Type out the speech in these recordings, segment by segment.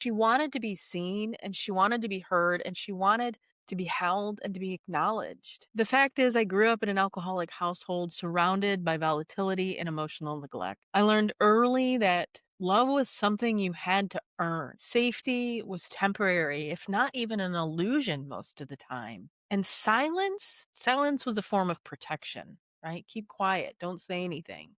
She wanted to be seen and she wanted to be heard and she wanted to be held and to be acknowledged. The fact is, I grew up in an alcoholic household surrounded by volatility and emotional neglect. I learned early that love was something you had to earn. Safety was temporary, if not even an illusion most of the time. And silence was a form of protection, right? Keep quiet, don't say anything.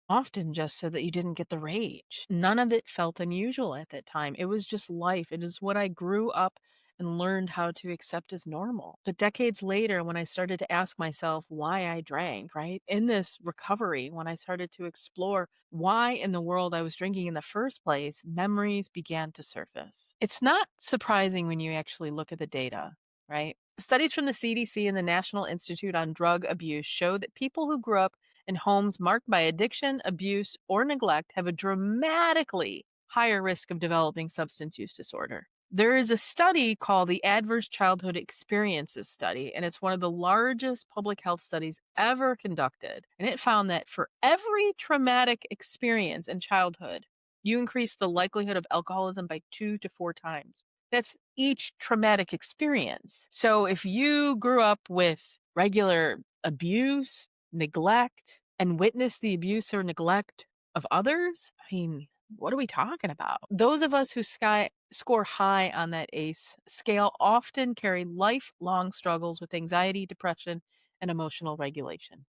Often just so that you didn't get the rage. None of it felt unusual at that time. It was just life. It is what I grew up and learned how to accept as normal. But decades later, when I started to ask myself why I drank, right? In this recovery, when I started to explore why in the world I was drinking in the first place, memories began to surface. It's not surprising when you actually look at the data, right? Studies from the CDC and the National Institute on Drug Abuse show that people who grew up in homes marked by addiction, abuse, or neglect have a dramatically higher risk of developing substance use disorder. There is a study called the Adverse Childhood Experiences Study, and it's one of the largest public health studies ever conducted. And it found that for every traumatic experience in childhood, you increase the likelihood of alcoholism by 2 to 4 times. That's each traumatic experience. So if you grew up with regular abuse, neglect, and witness the abuse or neglect of others, I mean, what are we talking about? Those of us who score high on that ACE scale often carry lifelong struggles with anxiety, depression, and emotional regulation.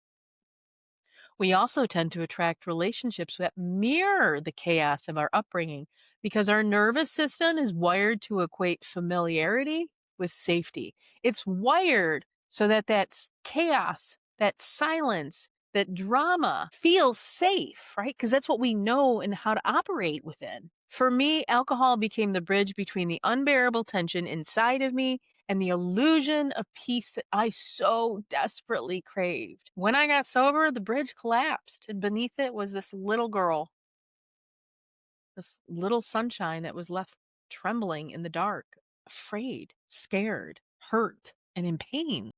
We also tend to attract relationships that mirror the chaos of our upbringing because our nervous system is wired to equate familiarity with safety. It's wired so that chaos, that silence, that drama feels safe, right? Because that's what we know and how to operate within. For me, alcohol became the bridge between the unbearable tension inside of me and the illusion of peace that I so desperately craved. When I got sober, the bridge collapsed, and beneath it was this little girl, this little sunshine that was left trembling in the dark, afraid, scared, hurt, and in pain.